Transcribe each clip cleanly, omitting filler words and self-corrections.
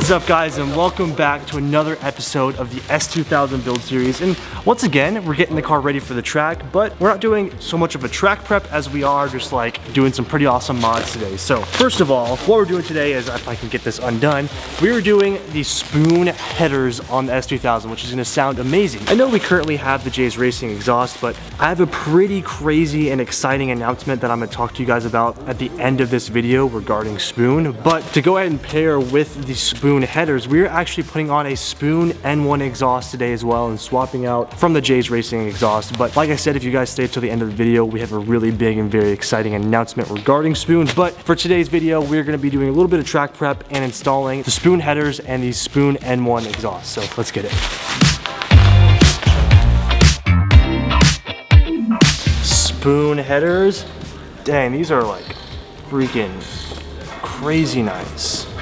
What is up, guys, and welcome back to another episode of the S2000 build series. And once again, we're getting the car ready for the track, but we're not doing so much of a track prep as we are just like doing some pretty awesome mods today. So first of all, what we're doing today is, if I can get this undone, we are doing the Spoon headers on the S2000, which is going to sound amazing. I know we currently have the J's Racing exhaust, but I have a pretty crazy and exciting announcement that I'm going to talk to you guys about at the end of this video regarding Spoon. But to go ahead and pair with the Spoon headers, we're actually putting on a Spoon N1 exhaust today as well and swapping out from the J's Racing exhaust. But like I said, if you guys stay till the end of the video, we have a really big and very exciting announcement regarding Spoon. But for today's video, we're going to be doing a little bit of track prep and installing the Spoon headers and the Spoon N1 exhaust. So let's get it. Spoon headers, dang, these are like freaking crazy nice.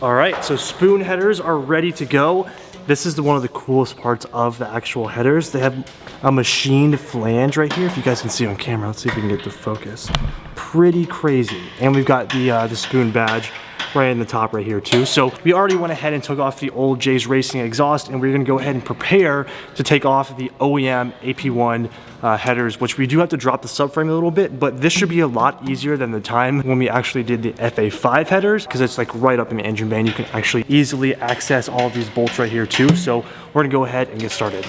All right, so Spoon headers are ready to go. This is one of the coolest parts of the actual headers. They have a machined flange right here. If you guys can see on camera, let's see if we can get the focus. Pretty crazy. And we've got the Spoon badge right in the top right here too. So we already went ahead and took off the old J's Racing exhaust, and we're gonna go ahead and prepare to take off the OEM AP.1 headers, which we do have to drop the subframe a little bit, but this should be a lot easier than the time when we actually did the FA5 headers, because it's like right up in the engine bay. You can actually easily access all of these bolts right here too. So we're gonna go ahead and get started.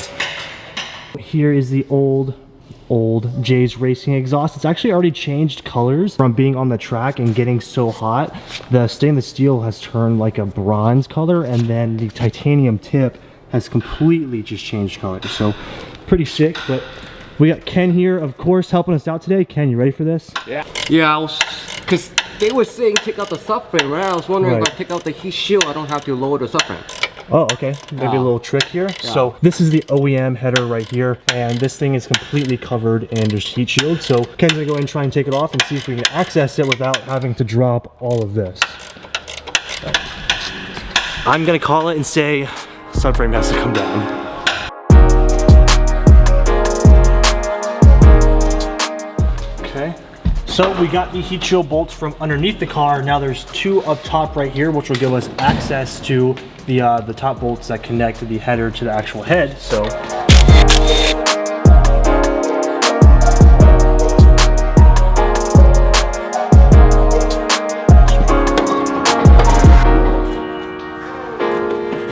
Here is the old J's Racing exhaust. It's actually already changed colors from being on the track and getting so hot. The stainless steel has turned like a bronze color, and then the titanium tip has completely just changed color. So pretty sick. But we got Ken here, of course, helping us out today. Ken, you ready for this? Yeah, I was, because they were saying take out the subframe, right? I was wondering if I take out the heat shield, I don't have to lower the subframe. Oh, okay. Maybe a little trick here. Yeah. So this is the OEM header right here, and this thing is completely covered in just heat shield. So Ken's gonna go ahead and try and take it off and see if we can access it without having to drop all of this. I'm gonna call it and say subframe has to come down. Okay. So we got the heat shield bolts from underneath the car. Now there's two up top right here, which will give us access to the top bolts that connect the header to the actual head. So I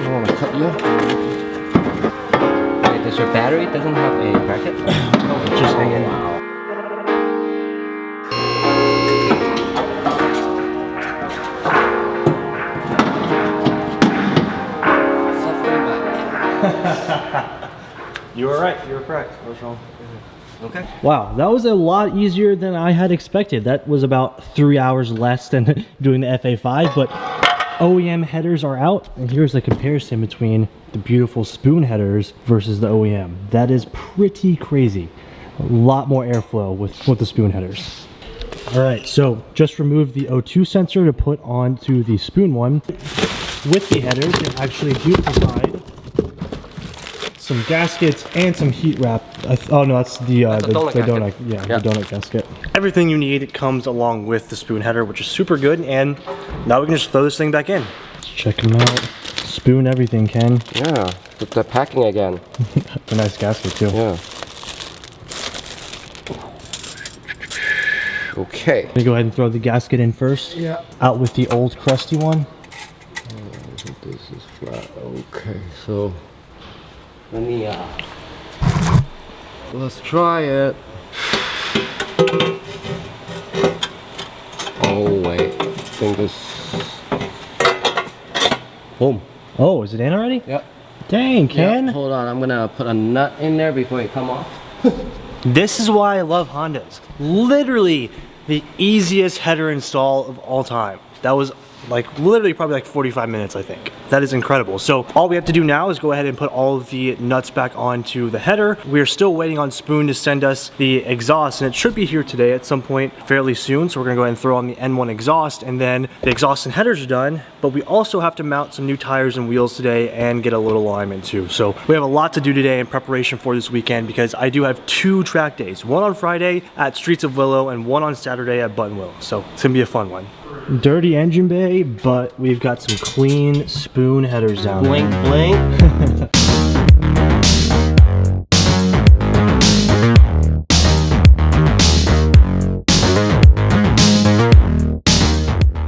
don't want to cut you. Wait, does your battery doesn't have a bracket? just hang in. You were right. You were correct. What's wrong? Okay. Wow, that was a lot easier than I had expected. That was about 3 hours less than doing the FA5, but OEM headers are out, and here's the comparison between the beautiful Spoon headers versus the OEM. That is pretty crazy. A lot more airflow with the Spoon headers. All right, so just remove the O2 sensor to put onto the Spoon one. With the headers, it actually do provide some gaskets and some heat wrap. Oh no, that's the donut, the donut gasket. Everything you need comes along with the Spoon header, which is super good. And now we can just throw this thing back in. Let's check them out. Spoon everything, Ken. Yeah, with the packing again. A nice gasket too. Yeah. Okay. Let me go ahead and throw the gasket in first. Yeah. Out with the old crusty one. This is flat. Okay, so let me let's try it. Oh wait, I think this. Boom. Oh, is it in already? Yep. Dang, Ken. Yep. Hold on, I'm gonna put a nut in there before it come off. This is why I love Hondas. Literally the easiest header install of all time. That was like literally probably like 45 minutes, I think. That is incredible. So all we have to do now is go ahead and put all of the nuts back onto the header. We are still waiting on Spoon to send us the exhaust, and it should be here today at some point fairly soon. So we're gonna go ahead and throw on the N1 exhaust, and then the exhaust and headers are done. But we also have to mount some new tires and wheels today and get a little alignment too. So we have a lot to do today in preparation for this weekend, because I do have 2 track days, one on Friday at Streets of Willow and one on Saturday at Buttonwillow. So it's gonna be a fun one. Dirty engine bay, but we've got some clean Spoon headers down there. Blink, blink.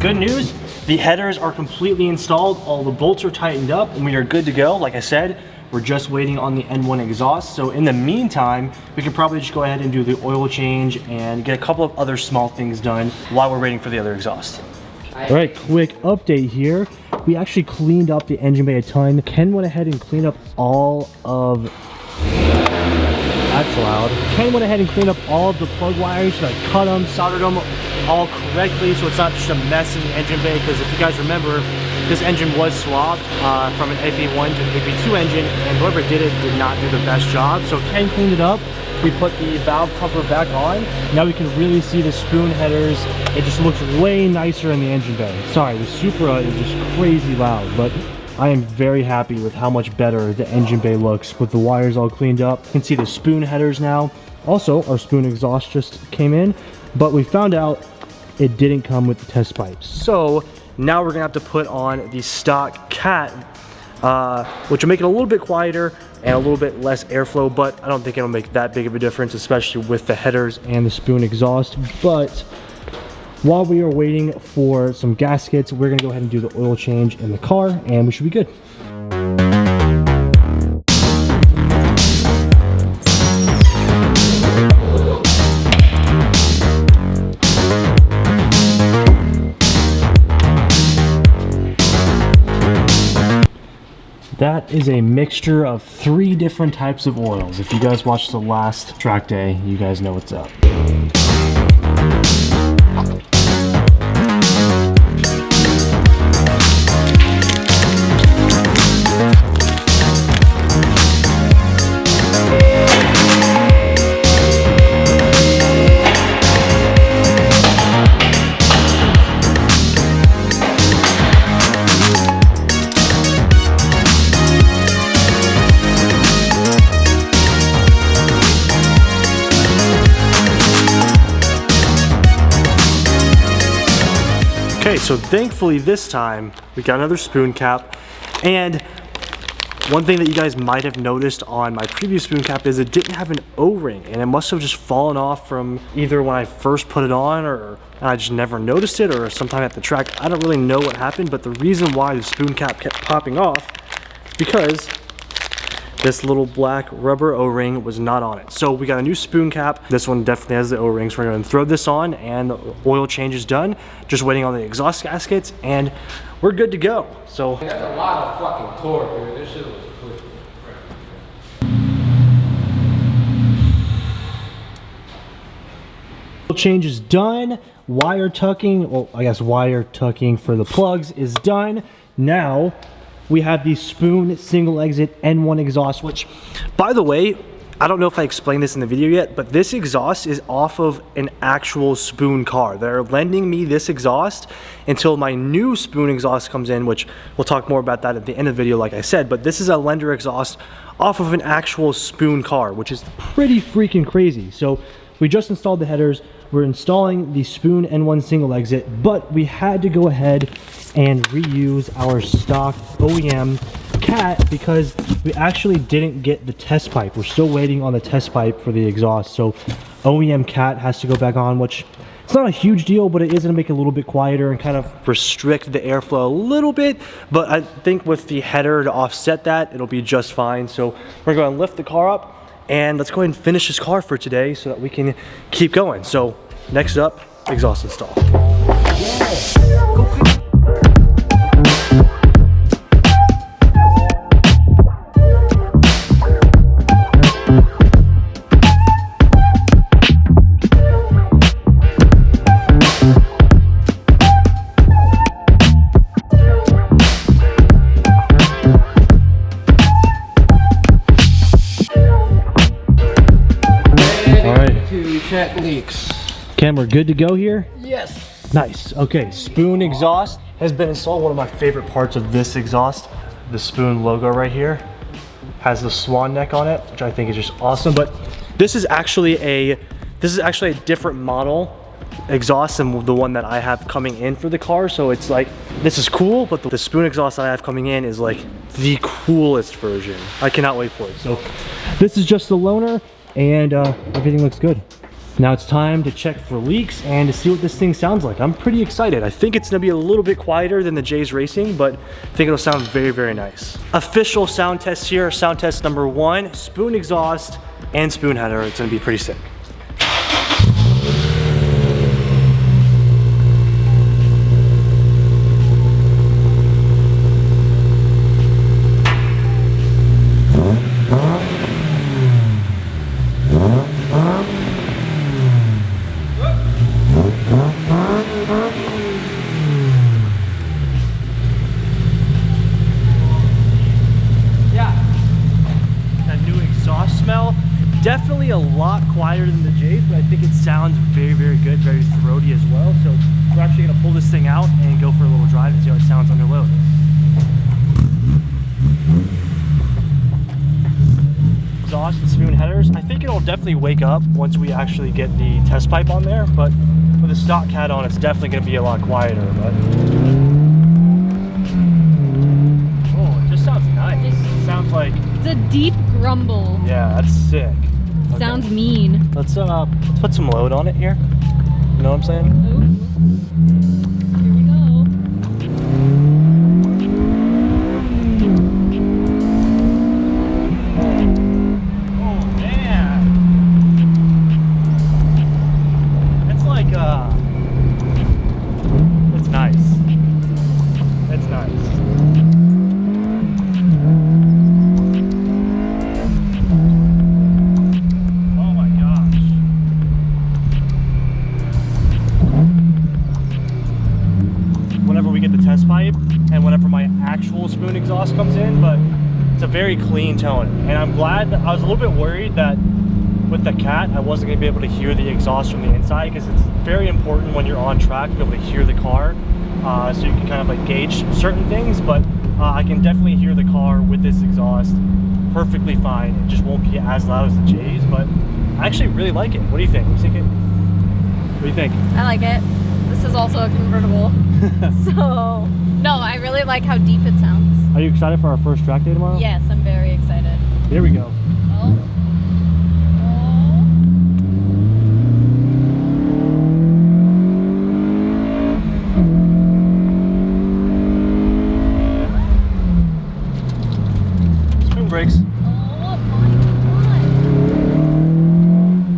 Good news, the headers are completely installed, all the bolts are tightened up, and we are good to go. Like I said, we're just waiting on the N1 exhaust. So in the meantime, we can probably just go ahead and do the oil change and get a couple of other small things done while we're waiting for the other exhaust. All right, quick update here. We actually cleaned up the engine bay a ton. Ken went ahead and cleaned up all of, that's loud. Ken went ahead and cleaned up all of the plug wires, like cut them, soldered them all correctly, so it's not just a mess in the engine bay. Because if you guys remember, this engine was swapped from an Ep.1 to an Ep.2 engine, and whoever did it did not do the best job. So Ken cleaned it up. We put the valve cover back on. Now we can really see the Spoon headers. It just looks way nicer in the engine bay. Sorry, the Supra is just crazy loud, but I am very happy with how much better the engine bay looks with the wires all cleaned up. You can see the Spoon headers now. Also, our Spoon exhaust just came in, but we found out it didn't come with the test pipes. So now we're gonna have to put on the stock Cat, which will make it a little bit quieter and a little bit less airflow, but I don't think it'll make that big of a difference, especially with the headers and the Spoon exhaust. But while we are waiting for some gaskets, we're gonna go ahead and do the oil change in the car, and we should be good. That is a mixture of 3 different types of oils. If you guys watched the last track day, you guys know what's up. Okay, so thankfully this time we got another Spoon cap, and one thing that you guys might have noticed on my previous Spoon cap is it didn't have an O-ring, and it must have just fallen off from either when I first put it on, or I just never noticed it, or sometime at the track. I don't really know what happened, but the reason why the Spoon cap kept popping off is because this little black rubber O-ring was not on it. So we got a new Spoon cap. This one definitely has the O-rings. We're gonna throw this on, and the oil change is done. Just waiting on the exhaust gaskets, and we're good to go. So That's a lot of fucking torque, dude. This shit was quick. oil change is done. Wire tucking, well, I guess wire tucking for the plugs is done. Now we have the Spoon single exit N1 exhaust, which, by the way, I don't know if I explained this in the video yet, but this exhaust is off of an actual Spoon car. They're lending me this exhaust until my new Spoon exhaust comes in, which we'll talk more about that at the end of the video, like I said. But this is a lender exhaust off of an actual Spoon car, which is pretty freaking crazy. So we just installed the headers. We're installing the Spoon N1 single exit, but we had to go ahead and reuse our stock OEM Cat because we actually didn't get the test pipe. We're still waiting on the test pipe for the exhaust. So OEM Cat has to go back on, which it's not a huge deal, but it is gonna make it a little bit quieter and kind of restrict the airflow a little bit. But I think with the header to offset that, it'll be just fine. So we're gonna lift the car up and let's go ahead and finish this car for today so that we can keep going. So next up, exhaust install. vent leaks. Ken, we're good to go here? Yes. Nice. Okay, Spoon exhaust has been installed. One of my favorite parts of this exhaust, the Spoon logo right here, has the swan neck on it, which I think is just awesome. But this is actually a different model exhaust than the one that I have coming in for the car. So it's like, this is cool, but the Spoon exhaust that I have coming in is like the coolest version. I cannot wait for it. So this is just the loaner, and everything looks good. Now it's time to check for leaks and to see what this thing sounds like. I'm pretty excited. I think it's gonna be a little bit quieter than the J's Racing, but I think it'll sound very, very nice. Official sound test here, sound test number 1, Spoon exhaust and Spoon header. It's gonna be pretty sick. Definitely a lot quieter than the J's, but I think it sounds very, very good, very throaty as well. So we're actually gonna pull this thing out and go for a little drive and see how it sounds under load. Exhaust and Spoon headers. I think it'll definitely wake up once we actually get the test pipe on there, but with a stock cat on, it's definitely gonna be a lot quieter. But oh, it just sounds nice. It sounds like it's a deep grumble. Yeah, that's sick. Okay. Sounds mean. Let's put some load on it here. You know what I'm saying? Ooh. Here we go. Oh man. It's like it's nice. It's nice. Test pipe and whenever my actual Spoon exhaust comes in, but it's a very clean tone, and I'm glad that I was a little bit worried that with the Cat I wasn't going to be able to hear the exhaust from the inside, because it's very important when you're on track to be able to hear the car, so you can kind of like gauge certain things. But I can definitely hear the car with this exhaust perfectly fine. It just won't be as loud as the J's, but I actually really like it. What do you think? What do you think? I like it. This is also a convertible. So, no, I really like how deep it sounds. Are you excited for our first track day tomorrow? Yes, I'm very excited. Here we go. Oh. Spoon brakes. Oh my god.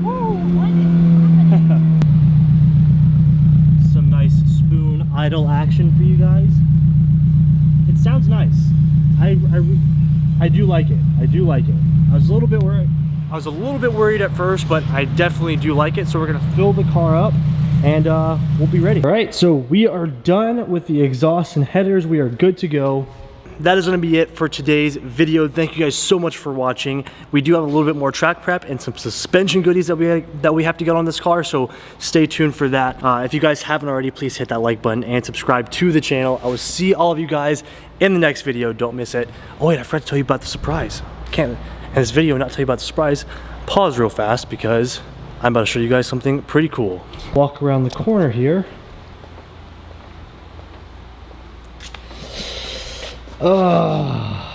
Whoa, what is happening? Some nice Spoon idle action for you guys. It sounds nice. I do like it. I do like it. I was a little bit worried at first, but I definitely do like it. So we're gonna fill the car up and we'll be ready. All right, so we are done with the exhaust and headers. We are good to go. That is going to be it for today's video. Thank you guys so much for watching. We do have a little bit more track prep and some suspension goodies that we have to get on this car, so stay tuned for that. If you guys haven't already, please hit that like button and subscribe to the channel. I will see all of you guys in the next video. Don't miss it. Oh wait, I forgot to tell you about the surprise. Can't in this video not tell you about the surprise. Pause real fast because I'm about to show you guys something pretty cool. Walk around the corner here.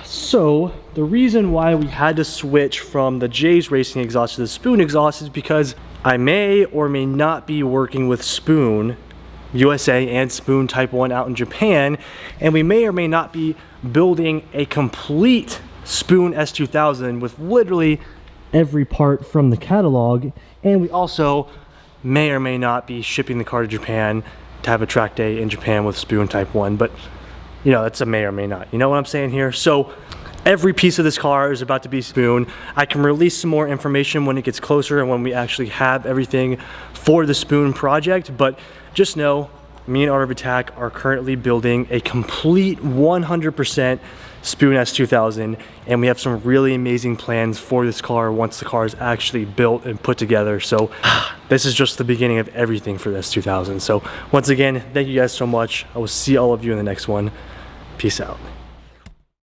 So the reason why we had to switch from the J's Racing exhaust to the Spoon exhaust is because I may or may not be working with Spoon USA and Spoon Type 1 out in Japan, and we may or may not be building a complete Spoon S2000 with literally every part from the catalog, and we also may or may not be shipping the car to Japan to have a track day in Japan with Spoon Type 1, but you know, that's a may or may not. You know what I'm saying here? So every piece of this car is about to be Spoon. I can release some more information when it gets closer and when we actually have everything for the Spoon project, but just know me and Art of Attack are currently building a complete 100% Spoon S2000, and we have some really amazing plans for this car once the car is actually built and put together. So this is just the beginning of everything for this 2000. So once again, thank you guys so much. I will see all of you in the next one. Peace out.